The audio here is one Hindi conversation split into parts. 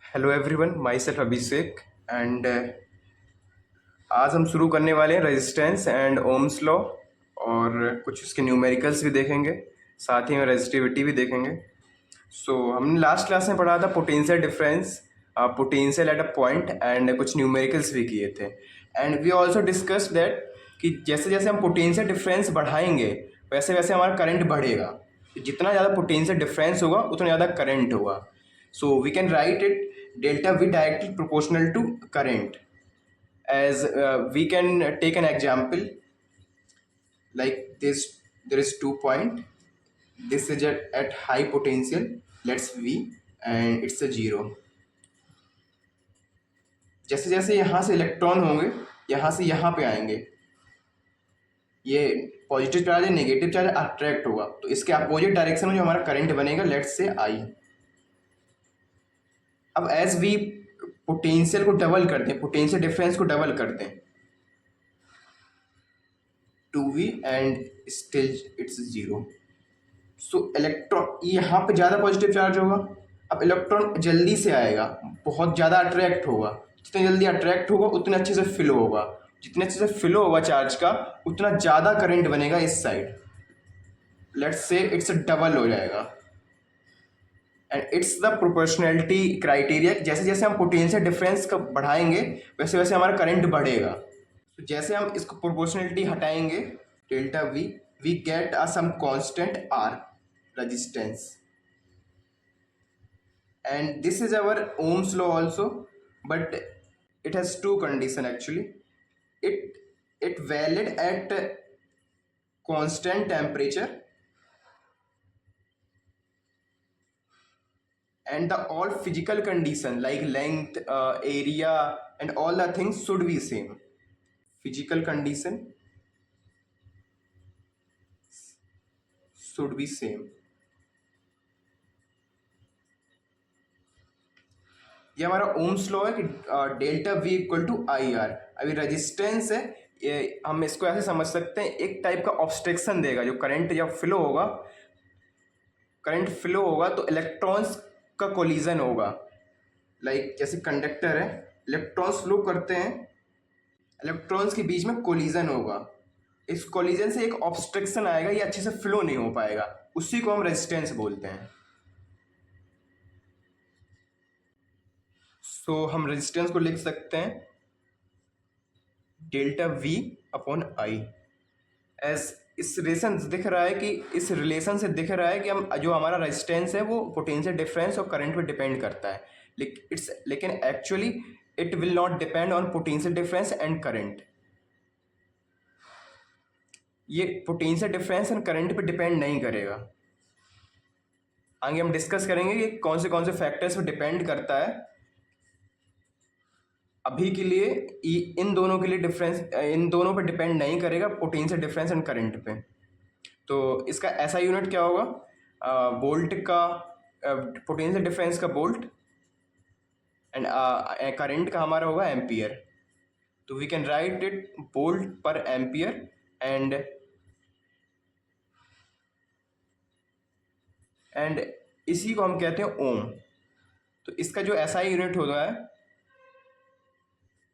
Hello everyone, my self Abhishek and आज हम शुरू करने वाले हैं रेजिस्टेंस एंड ओम्स लॉ और कुछ उसके न्यूमेरिकल्स भी देखेंगे, साथ ही में रेजिस्टिविटी भी देखेंगे। हमने लास्ट क्लास में पढ़ा था potential difference, potential at a point and कुछ न्यूमेरिकल्स भी किए थे। And we also discuss that कि जैसे जैसे हम पोटेंशियल डिफरेंस बढ़ाएंगे वैसे वैसे हमारा करंट बढ़ेगा। जितना ज़्यादा पोटेंशियल डिफरेंस होगा उतना ज़्यादा करंट होगा। So we can write it delta V directly proportional to current. As we can take an example like this. There is 2 point. This is at high potential. Let's V and it's a 0. जैसे जैसे यहाँ से इलेक्ट्रॉन होंगे यहाँ से यहाँ पे आएंगे, ये पॉजिटिव चार्ज है, नेगेटिव चार्ज अट्रैक्ट होगा, तो इसके अपोजिट डायरेक्शन में जो हमारा करंट बनेगा लेट्स से आई। अब एज वी पोटेंशियल को डबल करते हैं, पोटेंशियल डिफरेंस को डबल करते हैं, 2v and still it's 0। So electron यहाँ पे ज़्यादा पॉजिटिव चार्ज होगा। अब इलेक्ट्रॉन जल्दी से आएगा, बहुत ज़्यादा अट्रैक्ट होगा। जितने जल्दी अट्रैक्ट होगा उतने अच्छे से फिल होगा, जितने अच्छे से फिल होगा चार्ज का उतना ज़्यादा करंट बनेगा इस side. Let's say it's double हो जाएगा and it's the proportionality criteria. जैसे जैसे हम पोटेंशियल डिफरेंस का बढ़ाएंगे वैसे वैसे हमारा करंट बढ़ेगा। तो जैसे हम इसको प्रोपोर्शनैलिटी हटाएंगे delta V, we get a some constant R resistance, and this is our Ohm's law also, but it has two condition actually. It valid at constant temperature and the all physical condition like length, area and all the things should be same. Physical condition should be same. ये हमारा ओम्स लॉ है कि delta V equal to I R. अभी रेजिस्टेंस है, ये हम इसको ऐसे समझ सकते हैं, एक टाइप का ऑब्स्ट्रक्शन देगा। जो करंट जब फ्लो होगा, करंट फ्लो होगा तो इलेक्ट्रॉन्स का कोलिजन होगा। लाइक जैसे कंडक्टर है, इलेक्ट्रॉन्स फ्लो करते हैं, इलेक्ट्रॉन्स के बीच में कोलिजन होगा। इस कोलिजन से एक ऑब्स्ट्रक्शन आएगा, ये अच्छे से फ्लो नहीं हो पाएगा, उसी को हम रेजिस्टेंस बोलते हैं। सो हम रेजिस्टेंस को लिख सकते हैं delta V upon I. As इस रिलेशन से दिख रहा है कि इस रिलेशन से दिख रहा है कि हम जो हमारा रेजिस्टेंस है वो पोटेंशियल डिफरेंस और करंट पे डिपेंड करता है, लेकिन actually it will not depend on potential difference and current. ये पोटेंशियल डिफरेंस एंड करंट पे डिपेंड नहीं करेगा। आगे हम डिस्कस करेंगे कि कौन से फैक्टर्स पे डिपेंड करता है। अभी के लिए इन दोनों के लिए डिफरेंस, इन दोनों पे डिपेंड नहीं करेगा, पोटेंशियल डिफरेंस एंड करंट पे। तो इसका ऐसा यूनिट क्या होगा, वोल्ट का, पोटेंशियल डिफरेंस का वोल्ट एंड करंट का हमारा होगा एम्पियर। तो we can write it volt per ampere and इसी को हम कहते हैं ओम। तो इसका जो ऐसा यूनिट होता है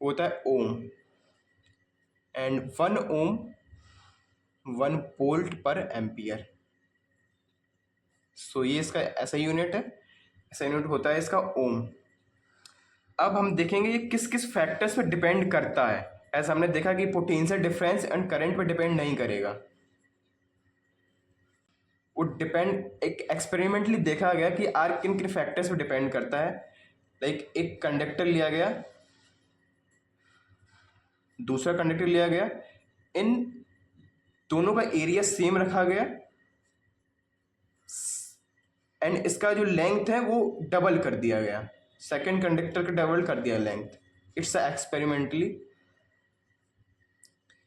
होता है ओम, and 1 Om 1 volt per ampere. सो ये इसका ऐसा यूनिट है, ऐसा यूनिट होता है इसका ओम। अब हम देखेंगे ये किस किस फैक्टर्स पे डिपेंड करता है। ऐसा हमने देखा कि पोटेंशियल डिफरेंस एंड करंट पे डिपेंड नहीं करेगा, वो डिपेंड, एक एक्सपेरिमेंटली देखा गया कि आर किन किन फैक्टर्स पे डिपेंड करता है। लाइक एक कंडक्टर लिया गया, दूसरा कंडक्टर लिया गया, इन दोनों का एरिया सेम रखा गया एंड इसका जो लेंथ है वो डबल कर दिया गया, सेकंड कंडक्टर का डबल कर दिया length. It's experimentally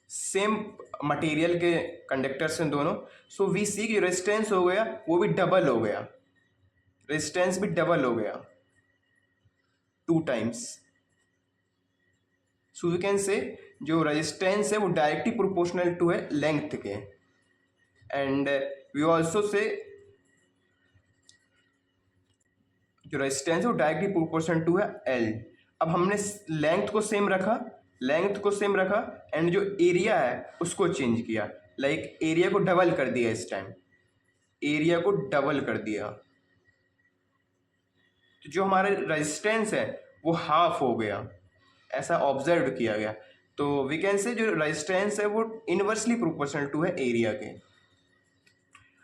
same material के कंडक्टर्स हैं दोनों। सो वी सी की रेजिस्टेंस हो गया वो भी डबल हो गया, रेजिस्टेंस भी डबल हो गया 2 times. So we can say जो रेजिस्टेंस है वो डायरेक्टली प्रोपोर्शनल टू है लेंथ के। एंड वी ऑल्सो से जो रेजिस्टेंस है वो डायरेक्टली प्रोपोर्शनल टू है एल। अब हमने लेंथ को सेम रखा, एंड जो एरिया है उसको चेंज किया, लाइक एरिया को डबल कर दिया, इस टाइम एरिया को डबल कर दिया, तो जो हमारा रेजिस्टेंस है वो हाफ हो गया, ऐसा ऑब्जर्व किया गया। तो वी कैन से जो रेजिस्टेंस है वो इनवर्सली प्रोपोर्शनल टू है एरिया के।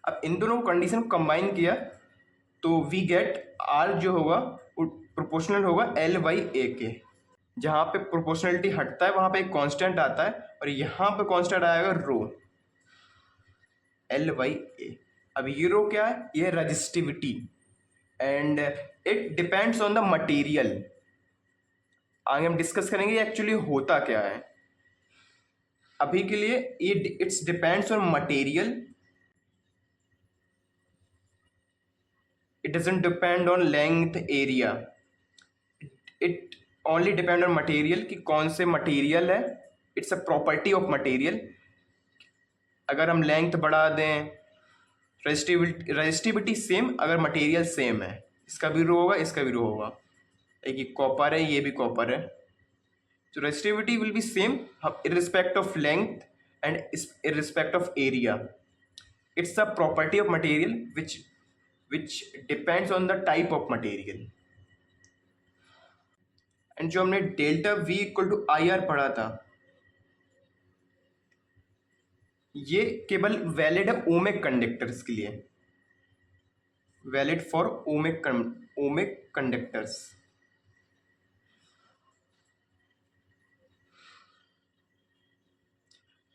अब इन दोनों कंडीशन को कंबाइन किया तो वी गेट आर जो होगा वो प्रोपोर्शनल होगा एल बाई ए के। जहाँ पे प्रोपोर्शनलिटी हटता है वहाँ पे एक कांस्टेंट आता है, और यहाँ पे कांस्टेंट आएगा रो, एल बाई ए। अब ये रो क्या है, ये resistivity, and it depends on the material. आगे हम डिस्कस करेंगे एक्चुअली होता क्या है। अभी के लिए it's depends on material, it doesn't depend on length area, it only depend on material कि कौन से मटेरियल है। It's a property of material. अगर हम लेंथ बढ़ा दें, रेजिस्टिविटी सेम, अगर मटेरियल सेम है, इसका भी रो होगा, इसका भी रो होगा, एक ये कॉपर है, ये भी कॉपर है, तो resistivity will be same irrespect of length and irrespect of area. It's a property of material which depends on the type of material. And जो हमने delta V equal to I R पढ़ा था, ये केवल वैलिड है ओमिक कंडक्टर्स के लिए, वैलिड फॉर ओमिक कंडक्टर्स।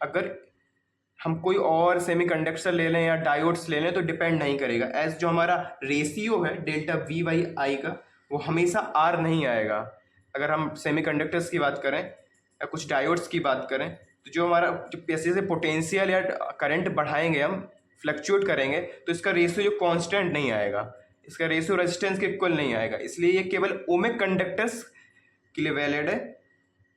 अगर हम कोई और सेमीकंडक्टर ले लें या डायोड्स ले लें तो डिपेंड नहीं करेगा, एज जो हमारा रेशियो है डेल्टा V बाई आई का वो हमेशा R नहीं आएगा। अगर हम सेमीकंडक्टर्स की बात करें या कुछ डायोड्स की बात करें, तो जो हमारा जो जैसे से पोटेंशियल या करंट बढ़ाएंगे, हम फ्लक्चुएट करेंगे, तो इसका रेशियो जो कांस्टेंट नहीं आएगा, इसका रेशियो रेजिस्टेंस के इक्वल नहीं आएगा। इसलिए ये केवल ओमिक कंडक्टर्स के लिए वैलिड है,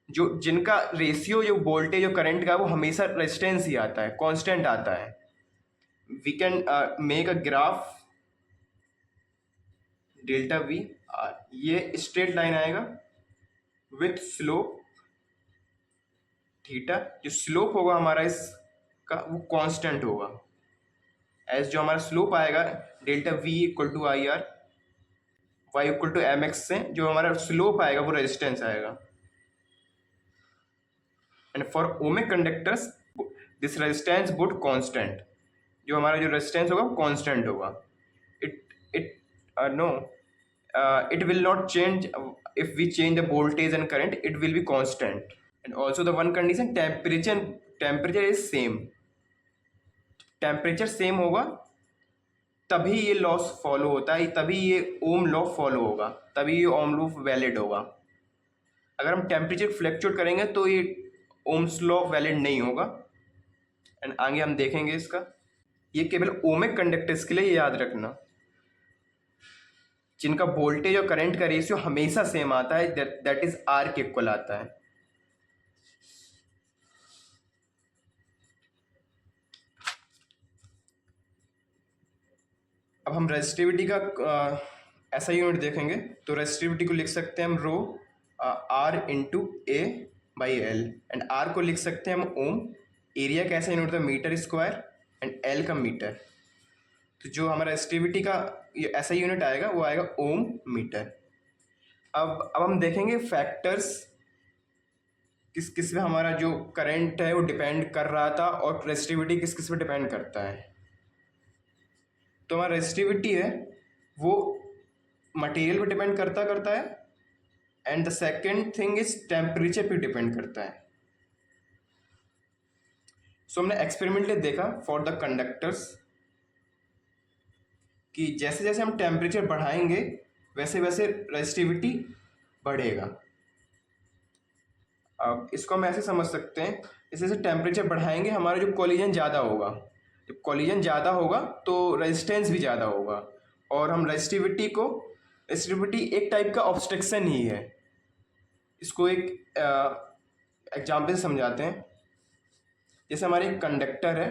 जो जिनका रेशियो जो वोल्टेज और करंट का वो हमेशा रेजिस्टेंस ही आता है, कांस्टेंट आता है। We can make a graph delta V R, ये स्ट्रेट लाइन आएगा विथ स्लोप थीटा। जो स्लोप होगा हमारा इसका वो कांस्टेंट होगा, एज जो हमारा स्लोप आएगा delta V equal to I R, Y equal to M X से जो हमारा स्लोप आएगा वो रेजिस्टेंस आएगा। And for ohmic conductors this resistance would constant, जो हमारा जो रेजिस्टेंस होगा वो कांस्टेंट होगा। It will not change if we change the voltage and current, it will be constant. And also the one condition, temperature is same, temperature same होगा तभी ये लॉस फॉलो होता है, तभी ये ओम लॉ फॉलो होगा, तभी ये ओम लॉ वैलिड होगा। अगर हम टेम्परेचर फ्लक्चुएट करेंगे तो ये ओम्स लॉ वैलिड नहीं होगा। एंड आगे हम देखेंगे इसका, ये केवल ओमिक कंडक्टर्स के लिए याद रखना, जिनका वोल्टेज और करंट का रेशियो हमेशा सेम आता है, दैट इज R के इक्वल आता है। अब हम रेजिस्टिविटी का ऐसा यूनिट देखेंगे, तो रेजिस्टिविटी को लिख सकते हैं हम रो R into A by L, and R को लिख सकते हैं हम ओम, एरिया कैसा यूनिट था मीटर स्क्वायर, एंड L का मीटर। तो जो हमारा रेजिस्टिविटी का ऐसा यूनिट आएगा वो आएगा ओम मीटर। अब हम देखेंगे फैक्टर्स किस किस पे हमारा जो करंट है वो डिपेंड कर रहा था, और रेजिस्टिविटी किस किस पे डिपेंड करता है। तो हमारा रेजिस्टिविटी है वो मटेरियल पे डिपेंड करता है, and the second thing is temperature पे डिपेंड करता है। सो हमने एक्सपेरिमेंटली देखा फॉर द कंडक्टर्स कि जैसे जैसे हम टेम्परेचर बढ़ाएंगे वैसे वैसे रेजिस्टिविटी बढ़ेगा। अब इसको हम ऐसे समझ सकते हैं, जैसे जैसे टेम्परेचर बढ़ाएंगे हमारा जो कोलिजन ज़्यादा होगा, जब कोलिजन ज़्यादा होगा तो रेजिस्टेंस भी ज़्यादा होगा, और हम रेजिस्टिविटी एक टाइप का ऑब्स्ट्रक्शन ही है। इसको एक एग्जाम्पल से समझाते हैं। जैसे हमारे एक कंडक्टर है,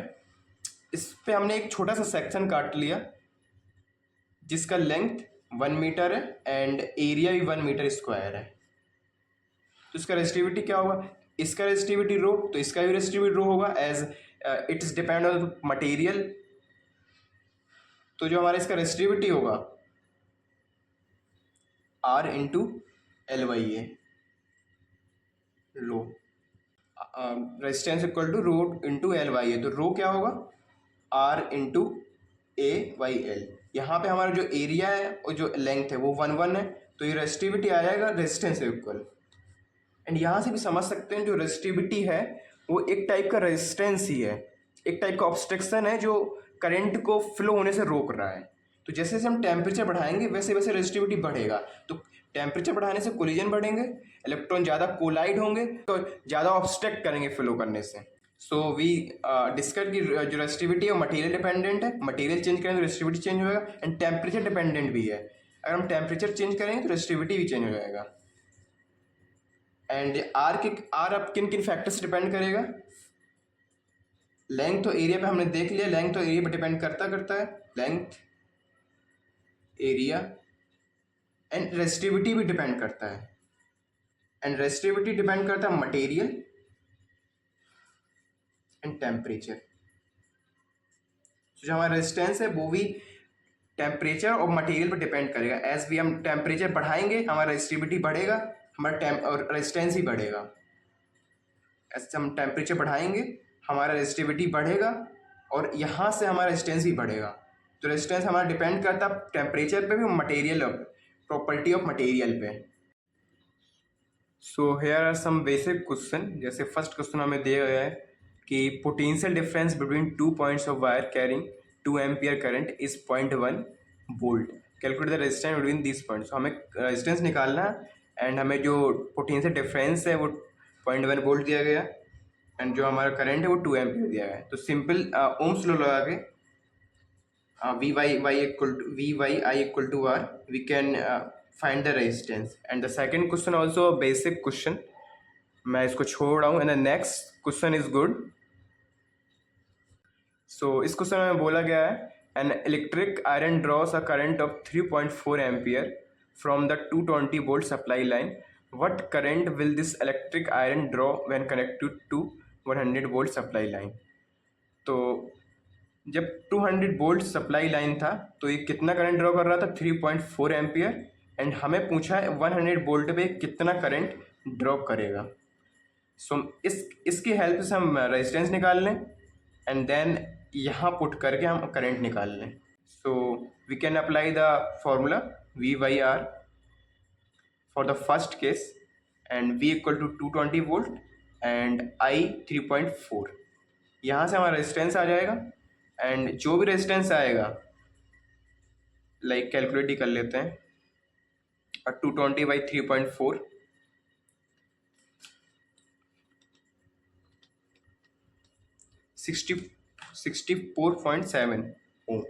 इस पे हमने एक छोटा सा सेक्शन काट लिया जिसका लेंथ 1 मीटर है एंड एरिया भी 1 मीटर स्क्वायर है। तो इसका रेजिस्टिविटी क्या होगा, इसका रेजिस्टिविटी रो, तो इसका भी रेजिस्टिविटी रो होगा as it is depend on material. तो जो हमारा इसका रेजिस्टिविटी होगा R into L by A, rho resistance equal to rho into L by A. तो रो क्या होगा, R into A by L. यहाँ पे हमारा जो एरिया है और जो लेंथ है वो 1 1 है, तो ये रेजिस्टिविटी आ जाएगा रेजिस्टेंस इक्वल। एंड यहाँ से भी समझ सकते हैं जो रेजिस्टिविटी है वो एक टाइप का रेजिस्टेंस ही है, एक टाइप का ऑब्स्ट्रक्शन है जो करंट को फ्लो होने से रोक रहा है। तो जैसे जैसे हम टेम्परेचर बढ़ाएंगे वैसे वैसे रेजिस्टिविटी बढ़ेगा। तो टेम्परेचर बढ़ाने से कोलिजन बढ़ेंगे, इलेक्ट्रॉन ज़्यादा कोलाइड होंगे तो ज़्यादा ऑब्स्ट्रक्ट करेंगे फ्लो करने से। सो वी डिस्कस की जो रेजिस्टिविटी है वो मटेरियल डिपेंडेंट है, मटेरियल चेंज करेंगे तो रेजिस्टिविटी चेंज होगा। एंड टेम्परेचर डिपेंडेंट भी है, अगर हम टेम्परेचर चेंज करेंगे तो रेजिस्टिविटी भी चेंज हो जाएगा। एंड आर अब किन किन फैक्टर से डिपेंड करेगा, लेंथ तो एरिया पे हमने देख लिया, लेंथ तो एरिया पे डिपेंड करता है, लेंथ एरिया एंड रेजिस्टिविटी भी डिपेंड करता है। एंड रेजिस्टिविटी डिपेंड करता है मटेरियल एंड टेम्परेचर। जो हमारा रेजिस्टेंस है वो भी टेम्परेचर और मटेरियल पर डिपेंड करेगा। एज भी हम टेम्परेचर बढ़ाएंगे हमारा रेजिस्टिविटी बढ़ेगा, हमारा और रेजिस्टेंस ही बढ़ेगा। ऐसे हम टेम्परेचर बढ़ाएंगे हमारा रेजिस्टिविटी बढ़ेगा और यहाँ से हमारा रेजिस्टेंस भी बढ़ेगा। तो रेजिस्टेंस हमारा डिपेंड करता है टेम्परेचर पे भी, मटेरियल प्रॉपर्टी ऑफ मटेरियल पे। So here are some basic question. जैसे फर्स्ट क्वेश्चन हमें दिया गया है कि potential difference between 2 points of wire carrying 2 ampere current is 0.1 volt, calculate the resistance between this points. हमें रेजिस्टेंस निकालना है एंड हमें जो पोटेंशियल डिफरेंस है वो 0.1 वोल्ट दिया गया एंड जो हमारा करंट है वो 2 एम्पियर दिया गया है। तो सिंपल ओम्स लॉ लगा के V by I equal to R we can find the resistance. And the second question also basic question, मैं इसको छोड़ रहा हूँ। And the next question is good. So इस क्वेश्चन में बोला गया है an electric iron draws a current of 3.4 ampere from the 220 volt supply line, what current will this electric iron draw when connected to 100 volt supply line. तो जब 200 वोल्ट सप्लाई लाइन था तो ये कितना करंट ड्रॉ कर रहा था, 3.4 एम्पियर। एंड हमें पूछा है 100 वोल्ट पे कितना करंट ड्रॉ करेगा। सो इसकी हेल्प से हम रेजिस्टेंस निकाल लें एंड देन यहाँ पुट करके हम करंट निकाल लें। So we can apply the formula V by R for the first case and V equal to 220 volt and I 3.4। यहाँ से हमारा रेजिस्टेंस आ जाएगा एंड जो भी रेजिस्टेंस आएगा लाइक कैलकुलेट ही कर लेते हैं, 220 बाई 3.4 64.7 ओम,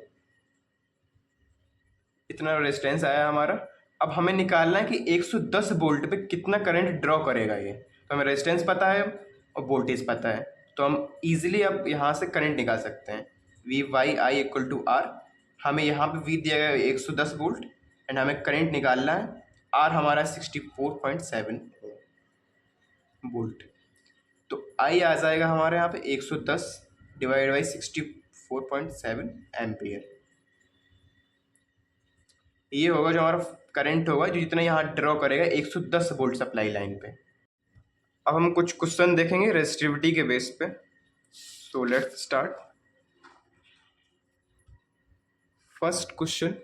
इतना रेजिस्टेंस आया हमारा। अब हमें निकालना है कि 110 वोल्ट पे कितना करंट ड्रॉ करेगा ये। तो हमें रेजिस्टेंस पता है और वोल्टेज पता है, तो हम इजीली अब यहाँ से करंट निकाल सकते हैं। V by I equal to R, हमें यहाँ पे वी दिया गया 110 वोल्ट एंड हमें करंट निकालना है, आर हमारा 64.7 वोल्ट। तो आई आ जाएगा हमारे यहाँ पे 110 डिवाइड बाई 64.7 एम्पियर। ये होगा जो हमारा करंट होगा जो जितना यहाँ ड्रॉ करेगा 110 वोल्ट सप्लाई लाइन पे। अब हम कुछ क्वेश्चन देखेंगे रेजिस्टिविटी के बेस पे। So let's start. First question,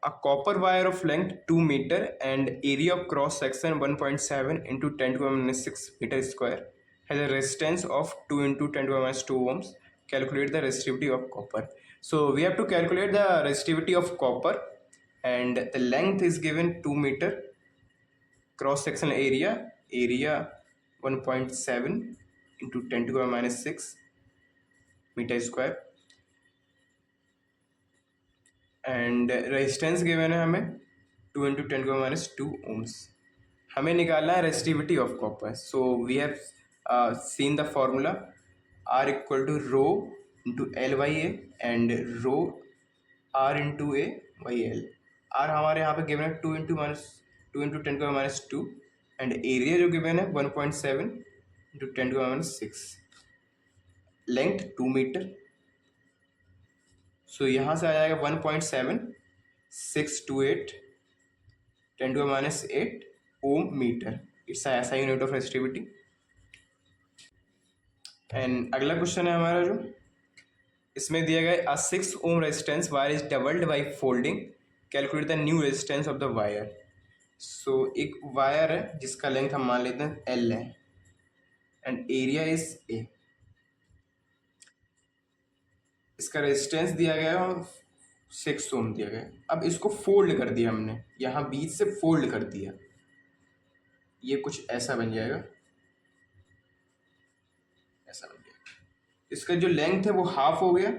a copper wire of length 2 meter and area of cross section 1.7 into 10 to the minus 6 meter square has a resistance of 2 into 10 to the minus 2 ohms. Calculate the resistivity of copper. So we have to calculate the resistivity of copper and the length is given 2 meter, cross section area 1.7 into 10 to the minus 6 meter square and resistance given है हमें 2 इंटू 10 टू माइनस 2 ओम्स। हमें निकालना है resistivity of copper. So we have seen the formula R equal to rho into L by A and rho R into A वही एल। आर हमारे यहाँ पे गिवन है 2 × 10⁻² एंड एरिया जो गिवन है 1.7 × 10⁻⁶। लेंथ 2 मीटर, सो यहाँ से आ जाएगा 1.7628 10⁻⁸ ओम मीटर। इट्स ऐसा यूनिट ऑफ रेजिस्टिविटी। एंड अगला क्वेश्चन है हमारा जो इसमें दिया गया 6 ohm resistance wire is doubled by folding, calculate the new resistance of the wire. So एक वायर है जिसका लेंथ हम मान लेते हैं एल है एंड एरिया इज ए। इसका रेजिस्टेंस दिया गया है 6 ओम दिया गया। अब इसको फोल्ड कर दिया हमने, यहाँ बीच से फोल्ड कर दिया, ये कुछ ऐसा बन जाएगा, ऐसा बन जाएगा। इसका जो लेंथ है वो हाफ हो गया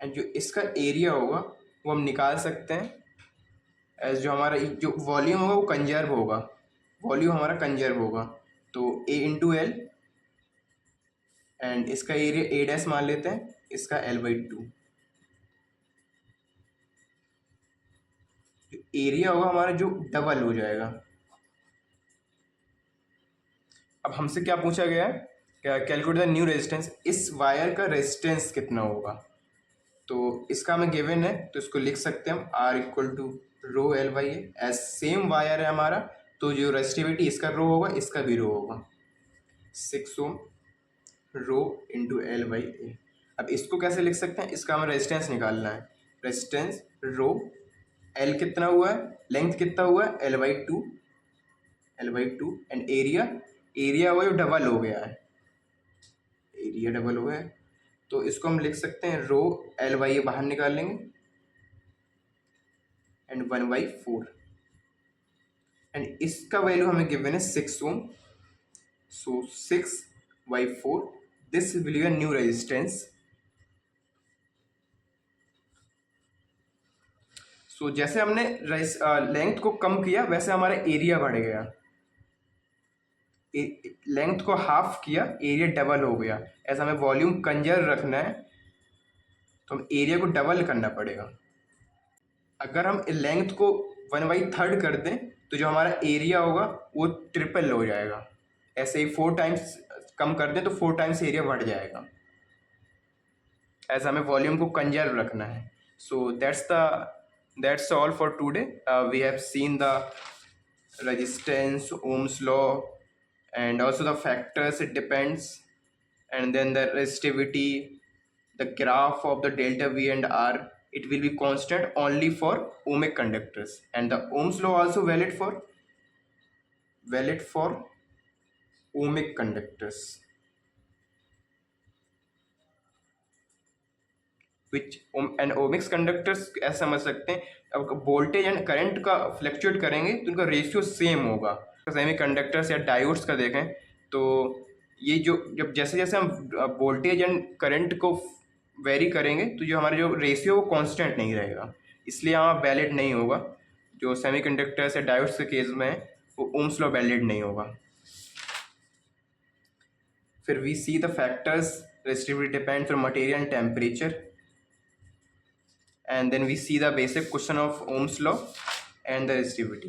एंड जो इसका एरिया होगा वो हम निकाल सकते हैं एज जो हमारा जो वॉल्यूम होगा वो कंजर्व होगा, वॉल्यूम हमारा कंजर्व होगा, तो ए इंटू एल एंड इसका एरिया ए डैश मान लेते हैं, इसका L/2। एरिया होगा हमारा जो डबल हो जाएगा। अब हमसे क्या पूछा गया है, क्या कैलकुलेट द न्यू रेजिस्टेंस, इस वायर का रेजिस्टेंस कितना होगा। तो इसका हमें गिवन है तो इसको लिख सकते हैं हम R = ρ/L/A। As same wire है हमारा तो जो रेजिस्टिविटी इसका रो होगा इसका भी रो होगा, 6 ओम रो इंटू L/A। अब इसको कैसे लिख सकते हैं, इसका हमें रेजिस्टेंस निकालना है। रेजिस्टेंस रो, एल कितना हुआ है, लेंथ कितना हुआ है L/2 एंड एरिया हुआ जो डबल हो गया है, एरिया डबल हो गया है, तो इसको हम लिख सकते हैं रो L/A बाहर निकाल लेंगे एंड 1/4 एंड इसका वैल्यू हमें गिवन है 6 ohm, so 6/4 this will be a new resistance. So जैसे हमने लेंथ को कम किया वैसे हमारा एरिया बढ़ गया, लेंथ को हाफ किया एरिया डबल हो गया। ऐसा हमें वॉल्यूम कंजर्व रखना है तो हम एरिया को डबल करना पड़ेगा। अगर हम लेंथ को 1/3 कर दें तो जो हमारा एरिया होगा वो ट्रिपल हो जाएगा। ऐसे ही 4 टाइम्स कम कर दें तो 4 टाइम्स एरिया बढ़ जाएगा। ऐसा हमें वॉल्यूम को कंजर्व रखना है। सो that's all for today. We have seen the resistance, Ohm's law, and also the factors it depends, and then the resistivity, the graph of the delta V and R, it will be constant only for ohmic conductors, and the Ohm's law also valid for ohmic conductors, which and ohmic conductors ऐसा समझ सकते हैं, अब वोल्टेज एंड करंट का फ्लक्चुएट करेंगे तो उनका रेशियो सेम होगा। सेमी कंडक्टर्स या डायोड्स का देखें तो ये जो जब जैसे जैसे हम वोल्टेज एंड करंट को वेरी करेंगे तो जो हमारा जो रेशियो वो कांस्टेंट नहीं रहेगा, इसलिए यहाँ वैलिड नहीं होगा। जो सेमी कंडक्टर्स या डायोड्स के केस में है वो ओम्स लॉ वैलिड नहीं होगा। फिर we see the factors, resistivity depends on material and temperature, and then we see the basic question of Ohm's law and the resistivity.